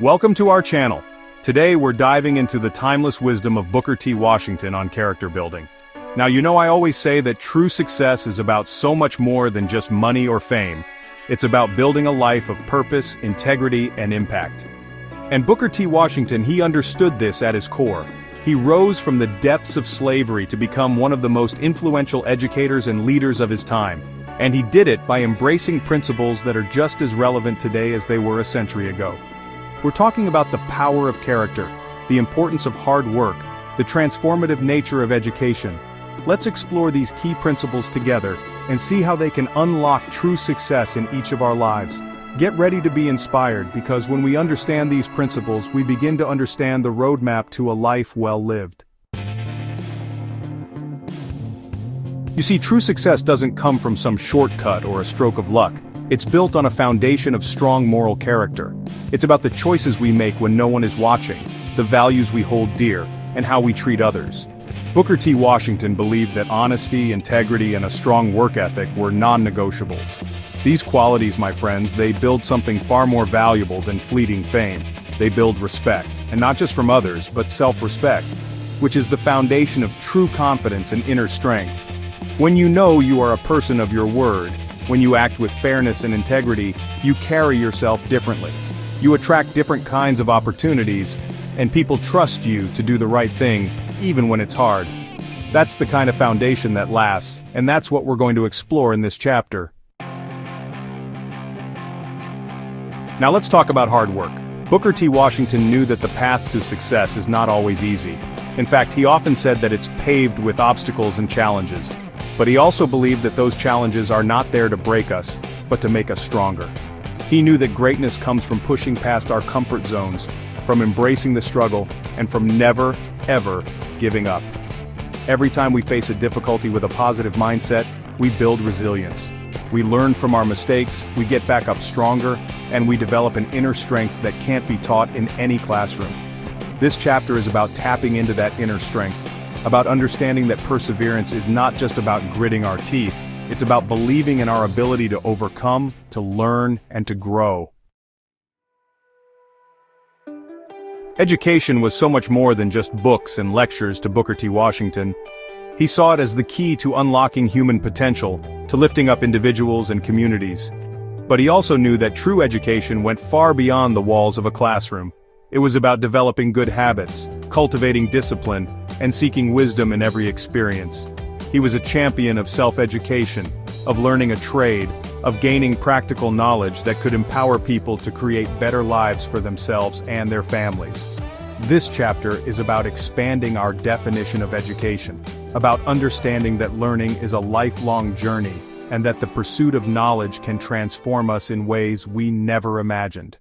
Welcome to our channel. Today we're diving into the timeless wisdom of Booker T. Washington on character building. Now I always say that true success is about so much more than just money or fame. It's about building a life of purpose, integrity, and impact. And Booker T. Washington, he understood this at his core. He rose from the depths of slavery to become one of the most influential educators and leaders of his time. And he did it by embracing principles that are just as relevant today as they were a century ago. We're talking about the power of character, the importance of hard work, the transformative nature of education. Let's explore these key principles together and see how they can unlock true success in each of our lives. Get ready to be inspired, because when we understand these principles, we begin to understand the roadmap to a life well lived. You see, true success doesn't come from some shortcut or a stroke of luck. It's built on a foundation of strong moral character. It's about the choices we make when no one is watching, the values we hold dear, and how we treat others. Booker T. Washington believed that honesty, integrity, and a strong work ethic were non-negotiables. These qualities, my friends, they build something far more valuable than fleeting fame. They build respect, and not just from others, but self-respect, which is the foundation of true confidence and inner strength. When you know you are a person of your word, when you act with fairness and integrity, you carry yourself differently. You attract different kinds of opportunities, and people trust you to do the right thing, even when it's hard. That's the kind of foundation that lasts, and that's what we're going to explore in this chapter. Now let's talk about hard work. Booker T. Washington knew that the path to success is not always easy. In fact, he often said that it's paved with obstacles and challenges. But he also believed that those challenges are not there to break us, but to make us stronger. He knew that greatness comes from pushing past our comfort zones, from embracing the struggle, and from never, ever giving up. Every time we face a difficulty with a positive mindset, we build resilience. We learn from our mistakes, we get back up stronger, and we develop an inner strength that can't be taught in any classroom. This chapter is about tapping into that inner strength, about understanding that perseverance is not just about gritting our teeth, it's about believing in our ability to overcome, to learn, and to grow. Education was so much more than just books and lectures to Booker T. Washington. He saw it as the key to unlocking human potential, to lifting up individuals and communities. But he also knew that true education went far beyond the walls of a classroom. It was about developing good habits, cultivating discipline, and seeking wisdom in every experience. He was a champion of self-education, of learning a trade, of gaining practical knowledge that could empower people to create better lives for themselves and their families. This chapter is about expanding our definition of education, about understanding that learning is a lifelong journey, and that the pursuit of knowledge can transform us in ways we never imagined.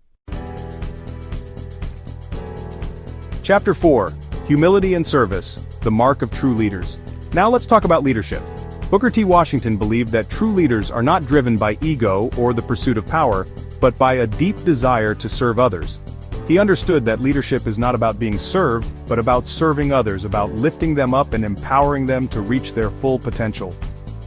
Chapter 4. Humility and Service, the Mark of True Leaders. Now let's talk about leadership. Booker T. Washington believed that true leaders are not driven by ego or the pursuit of power, but by a deep desire to serve others. He understood that leadership is not about being served, but about serving others, about lifting them up and empowering them to reach their full potential.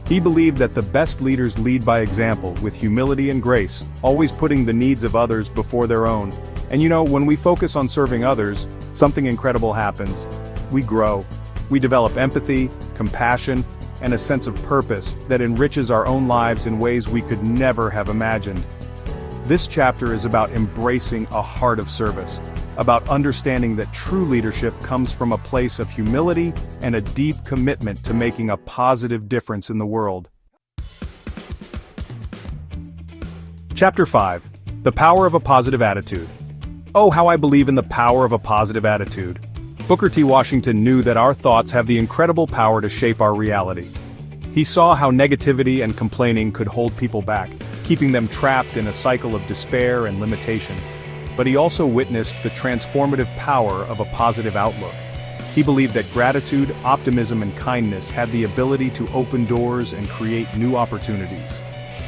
He believed that the best leaders lead by example, with humility and grace, always putting the needs of others before their own. And when we focus on serving others, something incredible happens. We grow. We develop empathy, compassion, and a sense of purpose that enriches our own lives in ways we could never have imagined. This chapter is about embracing a heart of service, about understanding that true leadership comes from a place of humility and a deep commitment to making a positive difference in the world. Chapter 5. The Power of a Positive Attitude. Oh, how I believe in the power of a positive attitude. Booker T. Washington knew that our thoughts have the incredible power to shape our reality. He saw how negativity and complaining could hold people back, keeping them trapped in a cycle of despair and limitation. But he also witnessed the transformative power of a positive outlook. He believed that gratitude, optimism, and kindness had the ability to open doors and create new opportunities.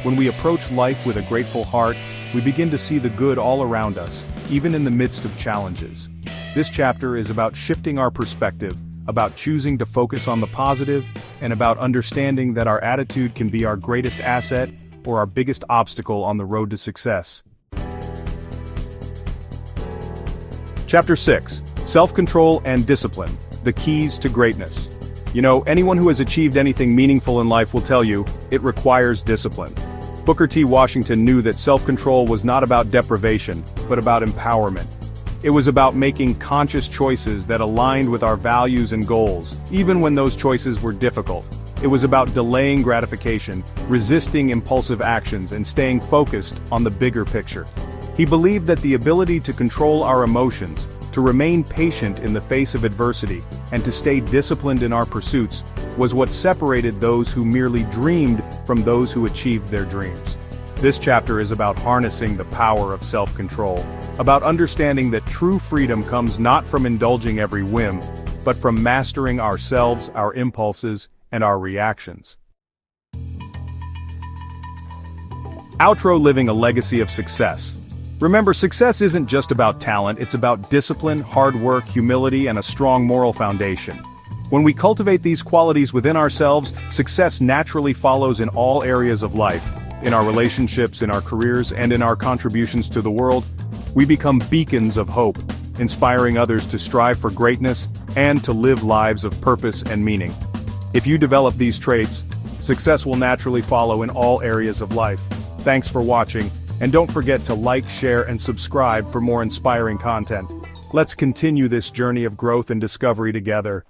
When we approach life with a grateful heart, we begin to see the good all around us, even in the midst of challenges. This chapter is about shifting our perspective, about choosing to focus on the positive, and about understanding that our attitude can be our greatest asset or our biggest obstacle on the road to success. Chapter 6. Self-control and discipline, the keys to greatness. You know, anyone who has achieved anything meaningful in life will tell you, it requires discipline. Booker T. Washington knew that self-control was not about deprivation, but about empowerment. It was about making conscious choices that aligned with our values and goals, even when those choices were difficult. It was about delaying gratification, resisting impulsive actions, and staying focused on the bigger picture. He believed that the ability to control our emotions, to remain patient in the face of adversity, and to stay disciplined in our pursuits, was what separated those who merely dreamed from those who achieved their dreams. This chapter is about harnessing the power of self-control, about understanding that true freedom comes not from indulging every whim, but from mastering ourselves, our impulses, and our reactions. Outro: living a legacy of success. Remember, success isn't just about talent, it's about discipline, hard work, humility, and a strong moral foundation. When we cultivate these qualities within ourselves, success naturally follows in all areas of life. In our relationships, in our careers, and in our contributions to the world, we become beacons of hope, inspiring others to strive for greatness and to live lives of purpose and meaning. If you develop these traits, success will naturally follow in all areas of life. Thanks for watching. And don't forget to like, share, and subscribe for more inspiring content. Let's continue this journey of growth and discovery together.